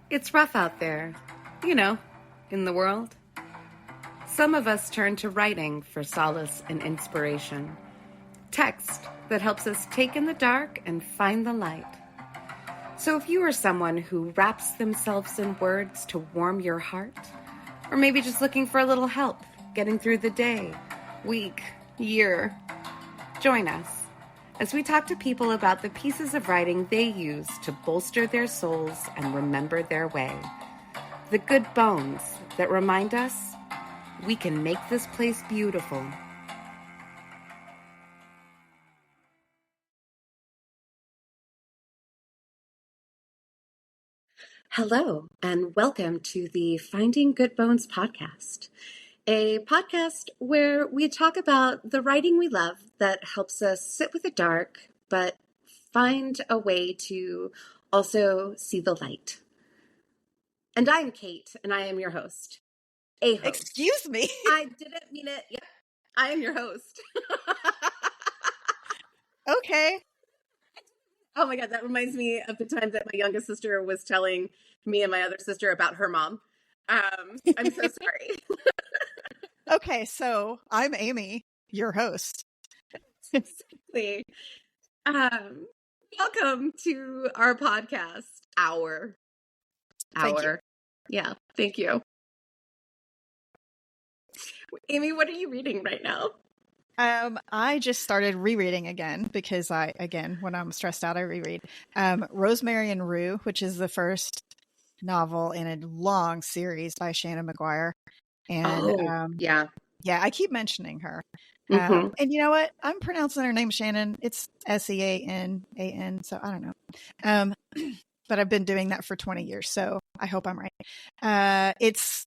It's rough out there, you know, in the world. Some of us turn to writing for solace and inspiration. Text that helps us take in the dark and find the light. So if you are someone who wraps themselves in words to warm your heart, or maybe just looking for a little help getting through the day, week, year, join us as we talk to people about the pieces of writing they use to bolster their souls and remember their way. The good bones that remind us we can make this place beautiful. Hello, and welcome to the Finding Good Bones podcast, a podcast where we talk about the writing we love that helps us sit with the dark, but find a way to also see the light. And I'm Kate, and I am your host. A host. Excuse me? I didn't mean it. Yep, I am your host. Okay. Oh my God, that reminds me of the time that my youngest sister was telling me and my other sister about her mom. I'm so sorry. Okay, so I'm Amy, your host. Exactly. Welcome to our podcast. Thank you. Yeah, thank you. Amy, what are you reading right now? I just started rereading again because when I'm stressed out, I reread Rosemary and Rue, which is the first novel in a long series by Shannon McGuire. And yeah, I keep mentioning her. Mm-hmm. And you know what? I'm pronouncing her name Shannon. It's Seanan, so I don't know. But I've been doing that for 20 years, so I hope I'm right. It's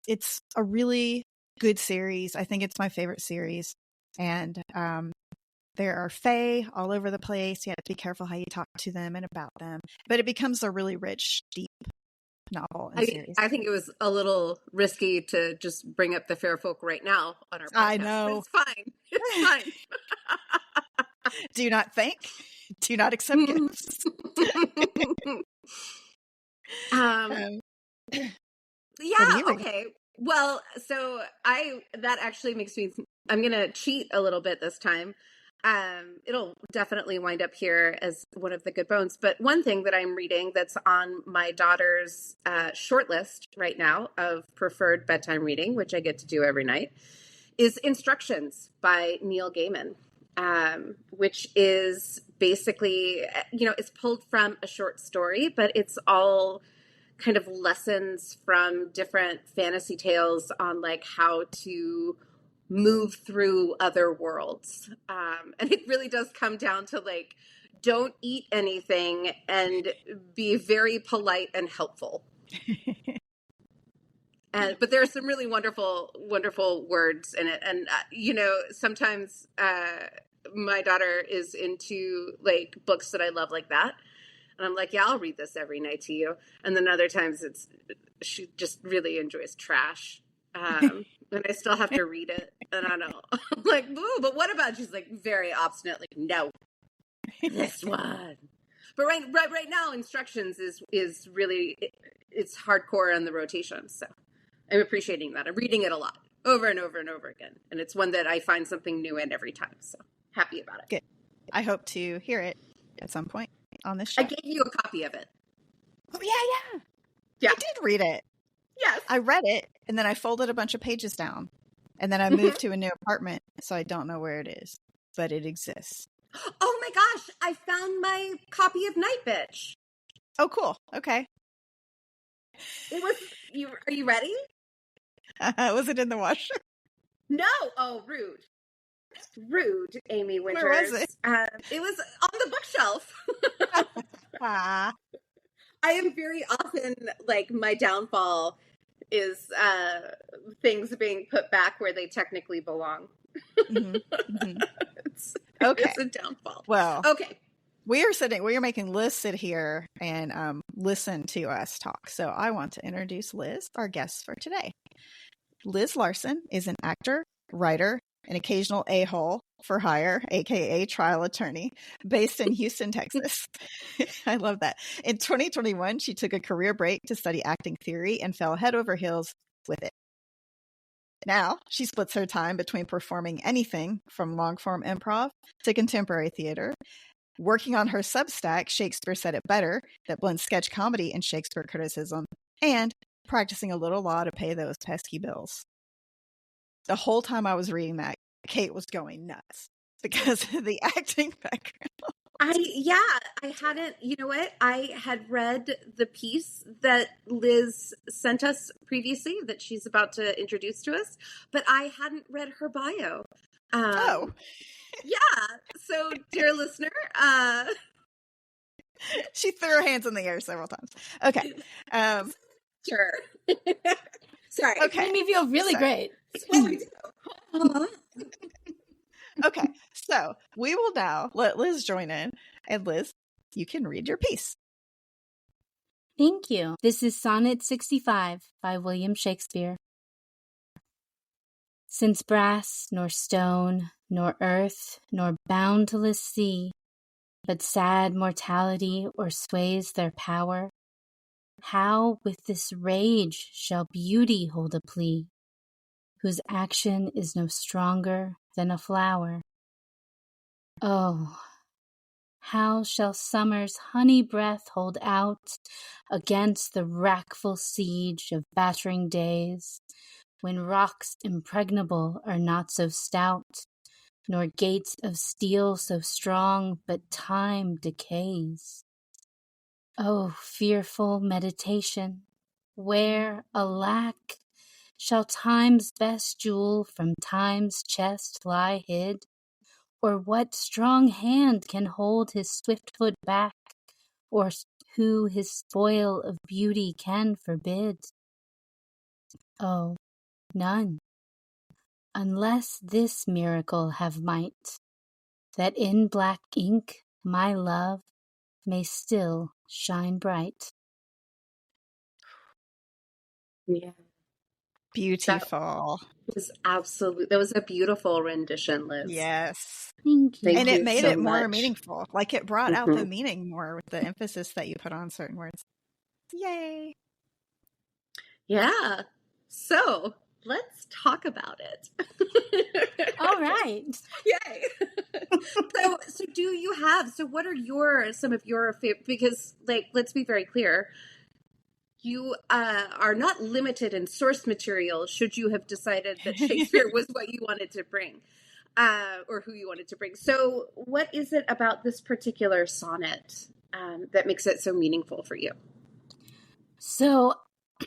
a really good series. I think it's my favorite series. And there are fae all over the place. You have to be careful how you talk to them and about them. But it becomes a really rich, deep novel and series. I think it was a little risky to just bring up the fair folk right now on our podcast. I know. It's fine. It's fine. Do not thank. Do not accept gifts. Yeah, okay. Well, so that actually makes me, I'm going to cheat a little bit this time. It'll definitely wind up here as one of the good bones. But one thing that I'm reading that's on my daughter's short list right now of preferred bedtime reading, which I get to do every night, is Instructions by Neil Gaiman, which is basically, it's pulled from a short story, but it's all kind of lessons from different fantasy tales on like how to move through other worlds. And it really does come down to like, don't eat anything and be very polite and helpful. But there are some really wonderful, wonderful words in it. And, sometimes my daughter is into like books that I love like that. And I'm like, yeah, I'll read this every night to you. And then other times she just really enjoys trash. And I still have to read it. And I know, I'm like, boo, but what about, she's like very obstinate, like, no, this one. But right now, Instructions is really, it's hardcore on the rotation. So I'm appreciating that. I'm reading it a lot, over and over and over again. And it's one that I find something new in every time. So happy about it. Good. I hope to hear it at some point on this show. I gave you a copy of it. Oh, yeah. Yeah. I did read it. Yes. I read it, and then I folded a bunch of pages down. And then I moved to a new apartment, so I don't know where it is. But it exists. Oh my gosh, I found my copy of Night Bitch. Oh, cool. Okay. It was, are you ready? Was it in the washer? No. Oh, rude. Rude, Amy Winters. Where was it? It was on the bookshelf. I am very often, like, my downfall is things being put back where they technically belong. Mm-hmm. Mm-hmm. It's a downfall. Well, okay. We are making Liz sit here and listen to us talk. So I want to introduce Liz, our guest for today. Liz Larson is an actor, writer, an occasional a-hole for hire, aka trial attorney, based in Houston, Texas. I love that. In 2021, she took a career break to study acting theory and fell head over heels with it. Now, she splits her time between performing anything from long-form improv to contemporary theater, working on her Substack, Shakespeare Said It Better, that blends sketch comedy and Shakespeare criticism, and practicing a little law to pay those pesky bills. The whole time I was reading that, Kate was going nuts because of the acting background. I hadn't, you know what? I had read the piece that Liz sent us previously that she's about to introduce to us, but I hadn't read her bio. Oh. Yeah. So, dear listener, she threw her hands in the air several times. Okay. Sure. Sorry. Okay. It made me feel really great. Okay. So we will now let Liz join in. And Liz, you can read your piece. Thank you. This is Sonnet 65 by William Shakespeare. Since brass, nor stone, nor earth, nor boundless sea, but sad mortality o'ersways their power, how with this rage shall beauty hold a plea, whose action is no stronger than a flower? Oh, how shall summer's honey breath hold out against the wrackful siege of battering days, when rocks impregnable are not so stout, nor gates of steel so strong, but time decays? Oh, fearful meditation, where, alack, shall time's best jewel from time's chest lie hid? Or what strong hand can hold his swift foot back, or who his spoil of beauty can forbid? Oh, none, unless this miracle have might, that in black ink my love may still shine bright. Yeah. Beautiful. That was a beautiful rendition, Liz. Yes. Thank you. And it made so it more much. meaningful. Like it brought out the meaning more with the emphasis that you put on certain words. Yay. Yeah. So let's talk about it. All right. Yay. So do you have, what are some of your favorite, because let's be very clear, you are not limited in source material should you have decided that Shakespeare was what you wanted to bring, or who you wanted to bring. So what is it about this particular sonnet that makes it so meaningful for you? So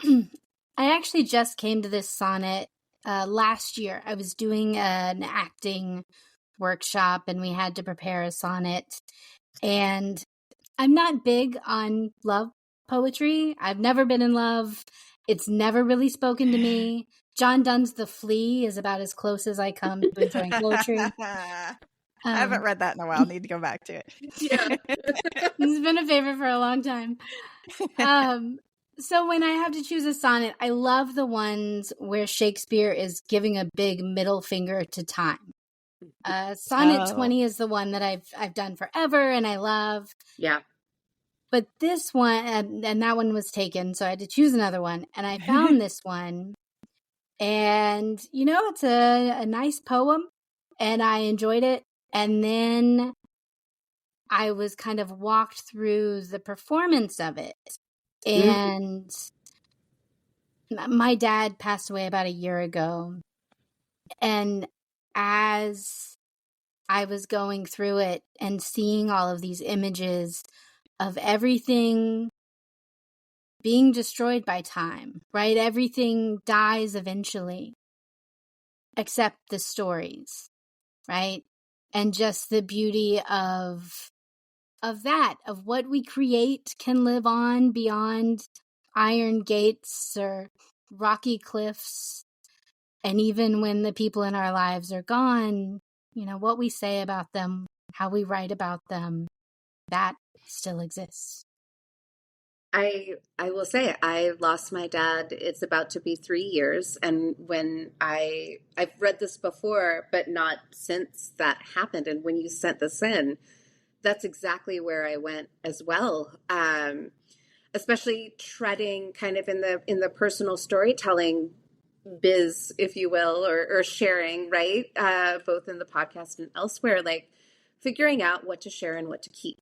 I actually just came to this sonnet last year. I was doing an acting workshop and we had to prepare a sonnet. And I'm not big on love poetry. I've never been in love. It's never really spoken to me. John Donne's The Flea is about as close as I come to enjoying poetry. I haven't read that in a while. Need to go back to it. Yeah. It's been a favorite for a long time. So when I have to choose a sonnet, I love the ones where Shakespeare is giving a big middle finger to time. Sonnet 20 is the one that I've done forever and I love. Yeah. But this one, and that one was taken, so I had to choose another one. And I found this one. And, it's a nice poem. And I enjoyed it. And then I was kind of walked through the performance of it. And my dad passed away about a year ago. And as I was going through it and seeing all of these images of everything being destroyed by time, right? Everything dies eventually, except the stories, right? And just the beauty of that, of what we create can live on beyond iron gates or rocky cliffs. And even when the people in our lives are gone, what we say about them, how we write about them, that still exists. I will say I lost my dad. It's about to be 3 years, and when I've read this before, but not since that happened. And when you sent this in, that's exactly where I went as well. Especially treading kind of in the personal storytelling biz, if you will, or sharing, right? Both in the podcast and elsewhere, like figuring out what to share and what to keep,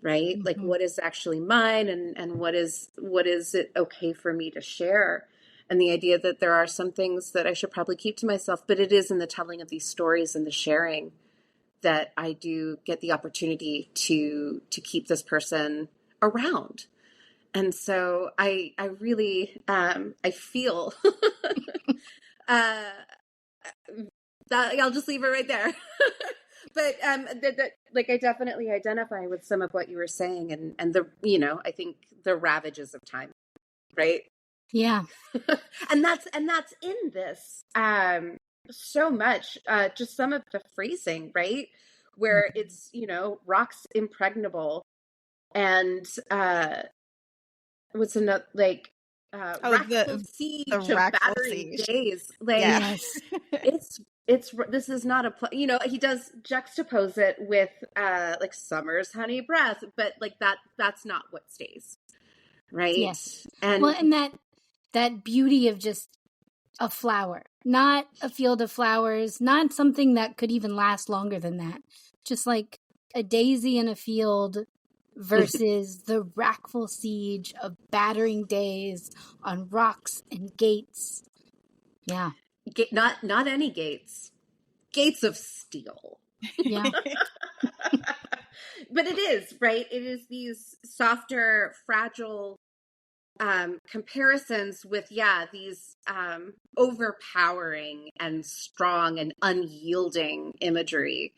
right? Like what is actually mine, and what is it okay for me to share? And the idea that there are some things that I should probably keep to myself, but it is in the telling of these stories and the sharing that I do get the opportunity to keep this person around. And so I really I feel uh, that I'll just leave it right there. But like I definitely identify with some of what you were saying, and the I think the ravages of time, right? Yeah. and that's in this so much, just some of the phrasing, right? Where it's rocks impregnable, and what's another, like wrathful siege the of wrathful battering siege. days, like Yes. it's this is not a he does juxtapose it with like summer's honey breath, but like that's not what stays, right? Yes. And well, and that beauty of just a flower, not a field of flowers, not something that could even last longer than that. Just like a daisy in a field versus the wrackful siege of battering days on rocks and gates. Yeah. not any gates of steel. Yeah. But it is, right? It is these softer, fragile comparisons with these overpowering and strong and unyielding imagery,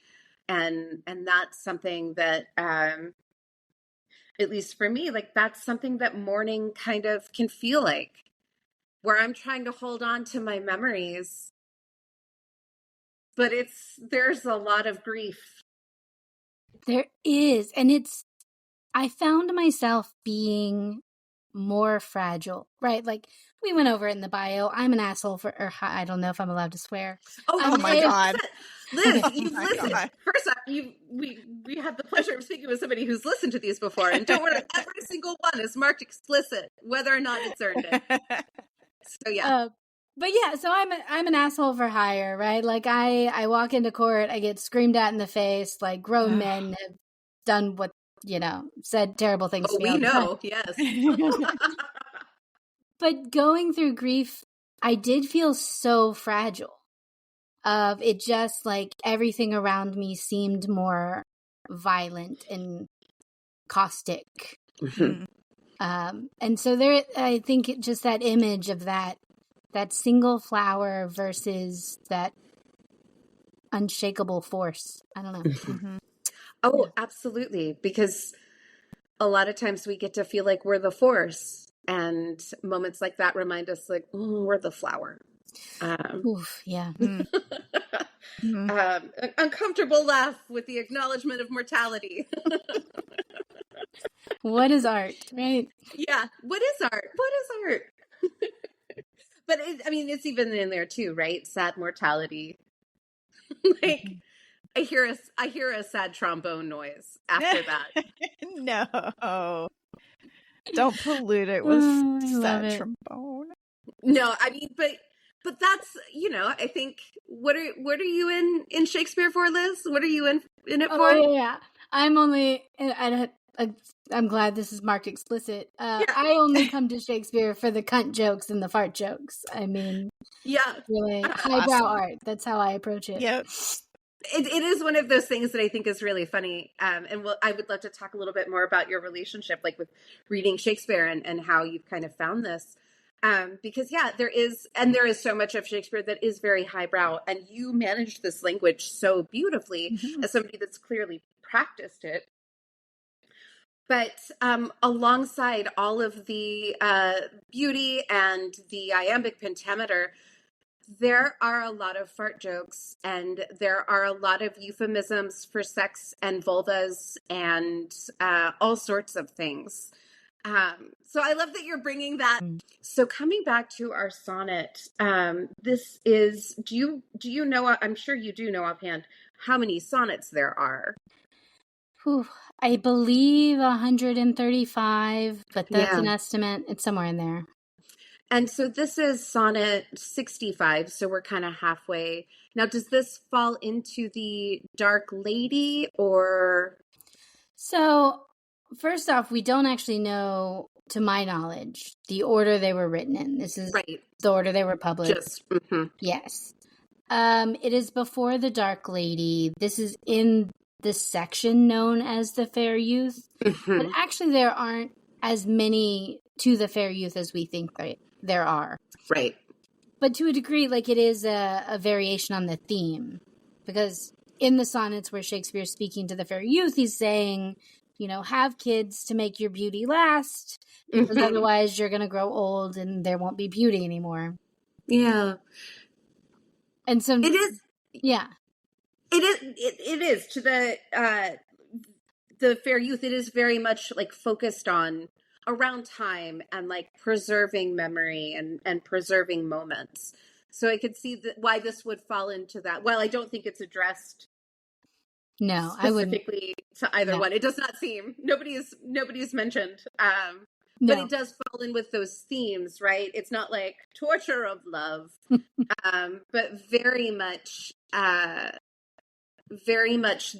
and that's something that at least for me, like that's something that mourning kind of can feel like, where I'm trying to hold on to my memories, but there's a lot of grief. There is, and I found myself being more fragile, right? Like we went over it in the bio. I'm an asshole I don't know if I'm allowed to swear. Oh my God. Liz, you've listened. God. First off, we have the pleasure of speaking with somebody who's listened to these before, and don't worry, every single one is marked explicit, whether or not it's earned it. So yeah. But yeah, so I'm an asshole for hire, right? Like I walk into court, I get screamed at in the face, like grown men have done what, said terrible things to me. We know, yes. But going through grief, I did feel so fragile. It just like everything around me seemed more violent and caustic. Mm-hmm. And so there, I think just that image of that single flower versus that unshakable force. I don't know. Mm-hmm. Oh, absolutely. Because a lot of times we get to feel like we're the force, and moments like that remind us like, we're the flower. Oof, yeah. Uncomfortable laugh with the acknowledgement of mortality. What is art, right? Yeah. What is art? But it's even in there too, right? Sad mortality. Like I hear a sad trombone noise after that. No. Don't pollute it with sad trombone. No, but that's, I think, what are you in Shakespeare for, Liz? What are you in it for? Oh, yeah. I'm glad this is marked explicit. I only come to Shakespeare for the cunt jokes and the fart jokes. I mean, really highbrow art. That's how I approach it. Yep. It is one of those things that I think is really funny. And I would love to talk a little bit more about your relationship, like with reading Shakespeare and how you've kind of found this. Because there is so much of Shakespeare that is very highbrow, and you managed this language so beautifully as somebody that's clearly practiced it. But alongside all of the beauty and the iambic pentameter, there are a lot of fart jokes, and there are a lot of euphemisms for sex and vulvas and all sorts of things. So I love that you're bringing that. So coming back to our sonnet, this is, do you know, I'm sure you do know offhand, how many sonnets there are? Whew, I believe 135, but that's an estimate. It's somewhere in there. And so this is sonnet 65, so we're kind of halfway. Now, does this fall into the Dark Lady or? So, first off, we don't actually know, to my knowledge, the order they were written in. This is the order they were published. Yes. It is before the Dark Lady. This is in the section known as the Fair Youth. But actually, there aren't as many to the Fair Youth as we think there are. Right. But to a degree, like, it is a variation on the theme. Because in the sonnets where Shakespeare's speaking to the fair youth, he's saying, you know, have kids to make your beauty last, because otherwise you're going to grow old and there won't be beauty anymore. Yeah. And so... It is. Yeah. It is to the fair youth. It is very much like focused on around time and like preserving memory and preserving moments. So I could see why this would fall into that. Well, I don't think it's addressed specifically to either one. It does not seem. Nobody's mentioned. But it does fall in with those themes, right? It's not like torture of love, but very much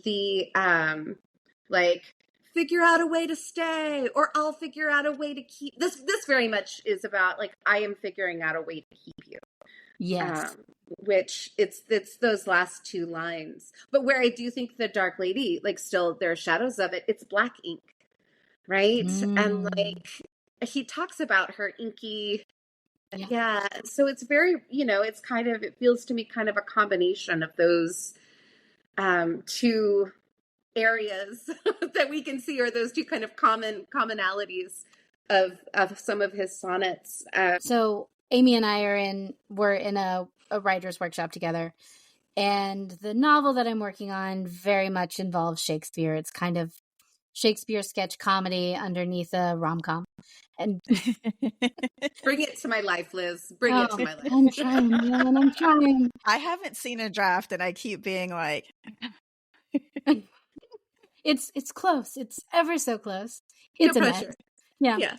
the like figure out a way to stay, or I'll figure out a way to keep this. This very much is about like I am figuring out a way to keep you. Yes. Which it's those last two lines. But where I do think the Dark Lady, like still there are shadows of it, it's black ink, right? And like he talks about her inky. Yeah. So it's very, it's kind of, it feels to me kind of a combination of those two areas that we can see, or those two kind of commonalities of some of his sonnets. So Amy and I were in a writer's workshop together, and the novel that I'm working on very much involves Shakespeare. It's kind of Shakespeare sketch comedy underneath a rom-com. And bring it to my life, Liz. Bring it to my life. I'm trying, man. I'm trying. I haven't seen a draft, and I keep being like, it's close. It's ever so close. It's no a pressure. Mess. Yeah.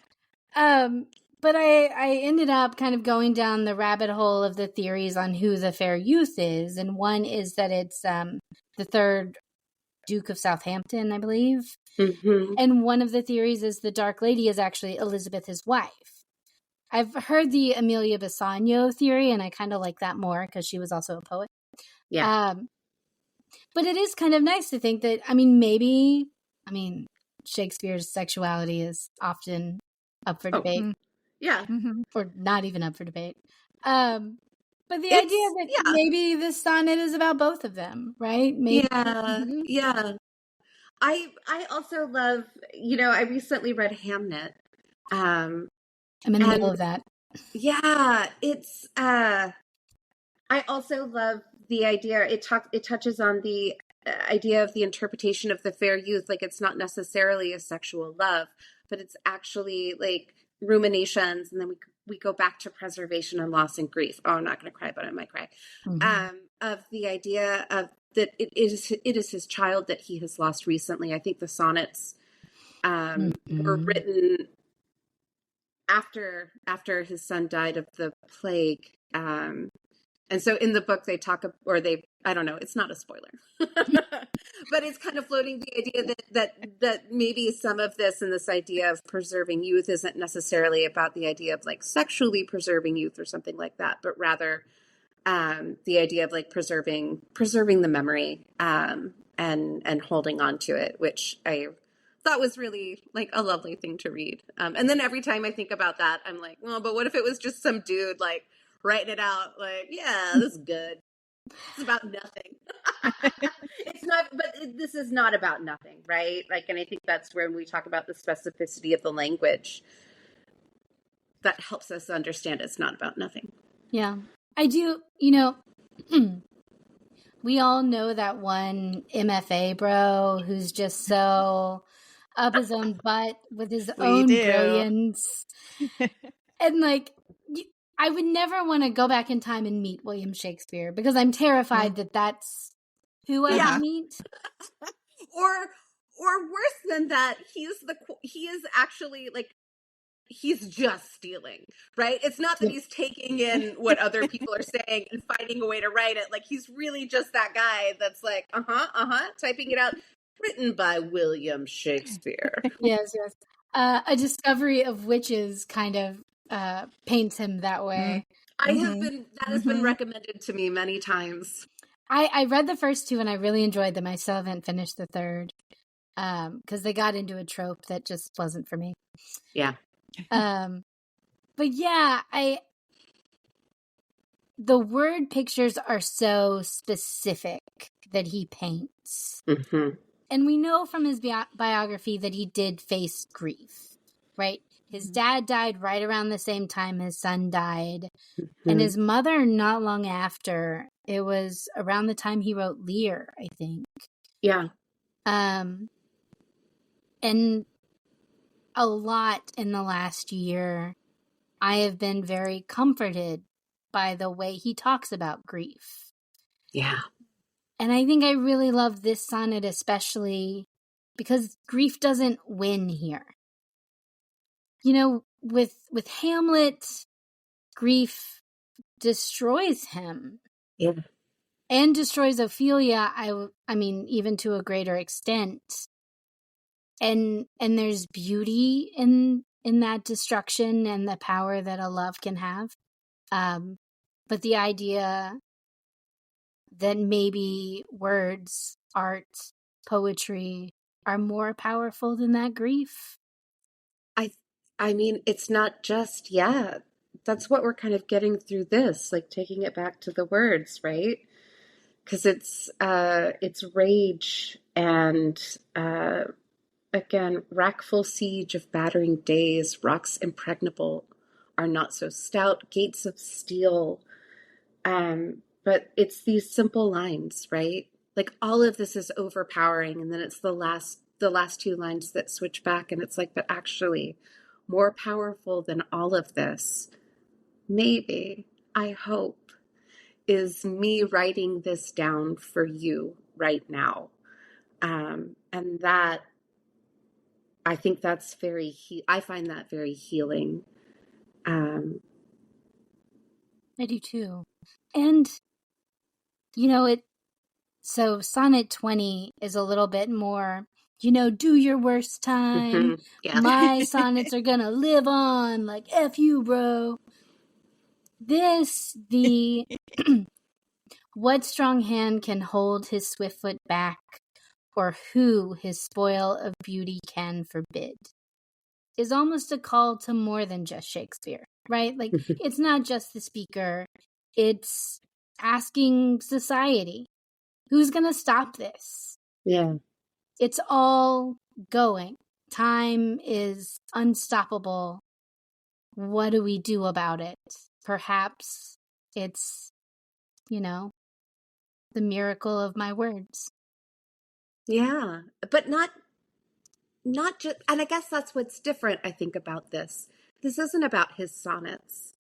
But I ended up kind of going down the rabbit hole of the theories on who the fair youth is, and one is that it's the third Duke of Southampton, I believe. And one of the theories is the Dark Lady is actually Elizabeth, his wife. I've heard the Amelia Bassanio theory, and I kind of like that more because she was also a poet. Yeah. But it is kind of nice to think that, Shakespeare's sexuality is often up for debate. Yeah. Or not even up for debate. But the idea that maybe this sonnet is about both of them, right? Maybe. Yeah. I also love, I recently read Hamnet. I'm in the middle of that. Yeah, it's I also love the idea. It touches on the idea of the interpretation of the fair youth. Like it's not necessarily a sexual love, but it's actually like ruminations, and then we go back to preservation and loss and grief. Oh, I'm not going to cry, but I might cry. Of the idea of that it is his child that he has lost recently. I think the sonnets were written after his son died of the plague. And so in the book I don't know, it's not a spoiler, but it's kind of floating the idea that maybe some of this and this idea of preserving youth isn't necessarily about the idea of like sexually preserving youth or something like that, but rather the idea of like preserving the memory and holding on to it, which I thought was really like a lovely thing to read. And then every time I think about that, I'm like, well, but what if it was just some dude like writing it out like, yeah, this is good. It's about nothing. It's not, but this is not about nothing, right? Like, and I think that's when we talk about the specificity of the language that helps us understand it's not about nothing. Yeah, I do. We all know that one MFA bro who's just so up his own butt with his We own do. brilliance. And like, I would never want to go back in time and meet William Shakespeare because I'm terrified that that's who I would meet. Or worse than that, he is actually like, he's just stealing, right? It's not that he's taking in what other people are saying and finding a way to write it. Like, he's really just that guy that's like, typing it out, written by William Shakespeare. Yes. A discovery of witches kind of paints him that way. That has been recommended to me many times. I read the first two and I really enjoyed them. I still haven't finished the third because they got into a trope that just wasn't for me. Yeah. But yeah, the word pictures are so specific that he paints. Mm-hmm. And we know from his biography that he did face grief, right? His dad died right around the same time his son died. Mm-hmm. And his mother not long after. It was around the time he wrote Lear, I think. Yeah. And a lot in the last year, I have been very comforted by the way he talks about grief. Yeah. And I think I really love this sonnet especially because grief doesn't win here. You know, with Hamlet, grief destroys him. Yeah. And destroys Ophelia, I mean, even to a greater extent. And there's beauty in that destruction and the power that a love can have. But the idea that maybe words, art, poetry are more powerful than that grief. I mean, it's not just, that's what we're kind of getting through this, like taking it back to the words, right? Because it's rage and, again, wrackful siege of battering days, rocks impregnable are not so stout, gates of steel. But it's these simple lines, right? Like all of this is overpowering, and then it's the last two lines that switch back, and it's like, but actually, more powerful than all of this, maybe, I hope, is me writing this down for you right now. And that, I think that's I find that very healing. I do too. And, you know, so Sonnet 20 is a little bit more, do your worst time. Yeah. My sonnets are gonna live on, like, F you, bro. What strong hand can hold his swift foot back, or who his spoil of beauty can forbid, is almost a call to more than just Shakespeare, right? Like, it's not just the speaker, it's asking society, who's gonna stop this? Yeah. It's all going. Time is unstoppable. What do we do about it? Perhaps it's, the miracle of my words. Yeah, but not just, and I guess that's what's different, I think, about this. This isn't about his sonnets,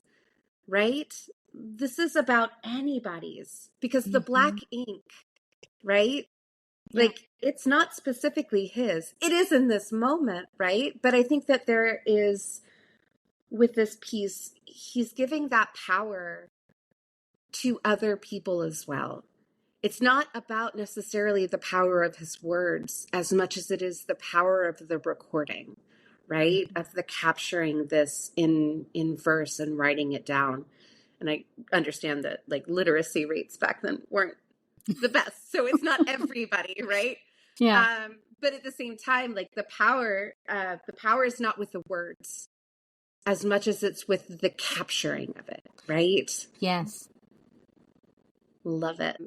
right? This is about anybody's, because the black ink, right? Yeah. Like, it's not specifically his. It is in this moment, right? But I think that there is, with this piece, he's giving that power to other people as well. It's not about necessarily the power of his words as much as it is the power of the recording, right? Of the capturing this in verse and writing it down. And I understand that, like, literacy rates back then weren't the best, so it's not everybody, right? Yeah. But at the same time, like, the power is not with the words as much as it's with the capturing of it, right? Yes. Love it.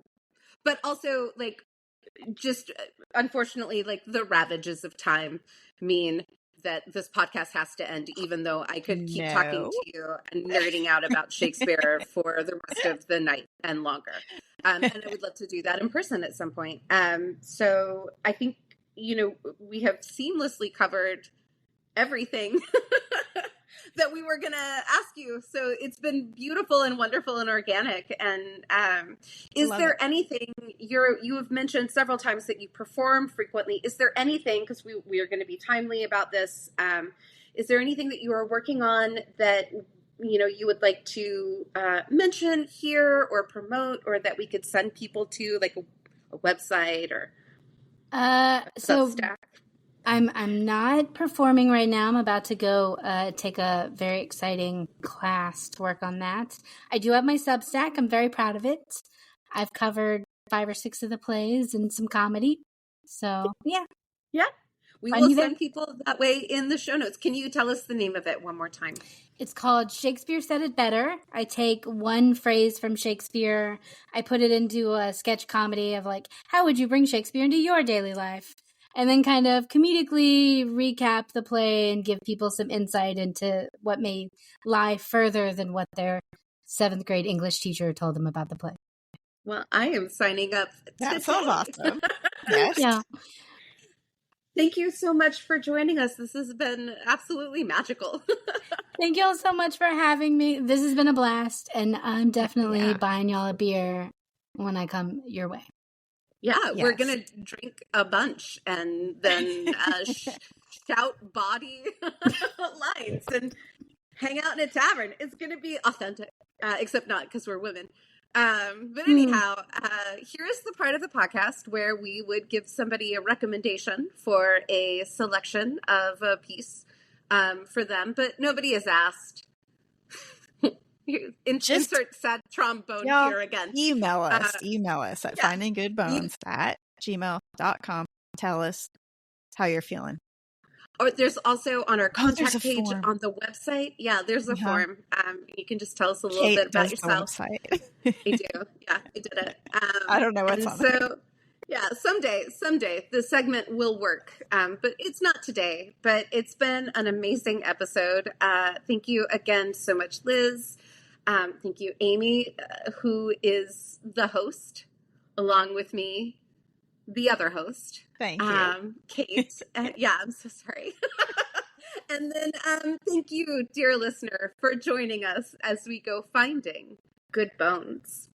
But also, like, just unfortunately, like, the ravages of time mean that this podcast has to end, even though I could keep talking to you and nerding out about Shakespeare for the rest of the night and longer. And I would love to do that in person at some point. So I think we have seamlessly covered everything that we were going to ask you. So it's been beautiful and wonderful and organic. And is there anything you have mentioned several times that you perform frequently? Is there anything, because we are going to be timely about this, is there anything that you are working on that you would like to mention here or promote, or that we could send people to, like a website or so Substack? I'm not performing right now. I'm about to go take a very exciting class to work on that. I do have my Substack. I'm very proud of it. I've covered 5 or 6 of the plays and some comedy. So yeah. We will send people that way in the show notes. Can you tell us the name of it one more time? It's called Shakespeare Said It Better. I take one phrase from Shakespeare. I put it into a sketch comedy of like, how would you bring Shakespeare into your daily life? And then kind of comedically recap the play and give people some insight into what may lie further than what their 7th grade English teacher told them about the play. Well, I am signing up. That sounds awesome. Yes. Yeah. Thank you so much for joining us. This has been absolutely magical. Thank you all so much for having me. This has been a blast, and I'm definitely buying y'all a beer when I come your way. Yeah, we're going to drink a bunch and then shout bawdy lines and hang out in a tavern. It's going to be authentic, except not because we're women. But anyhow, here is the part of the podcast where we would give somebody a recommendation for a selection of a piece for them, but nobody has asked. Insert sad trombone here again. Email us at findinggoodbones@gmail.com. Tell us how you're feeling. Or there's also on our contact page on the website. Yeah, there's a form. You can just tell us a little bit about yourself. I do. Yeah, I did it. I don't know what's on it. Yeah, someday the segment will work. But it's not today. But it's been an amazing episode. Thank you again so much, Liz. Thank you, Amy, who is the host, along with me, the other host. Thank you. Kate. I'm so sorry. And then thank you, dear listener, for joining us as we go finding good bones.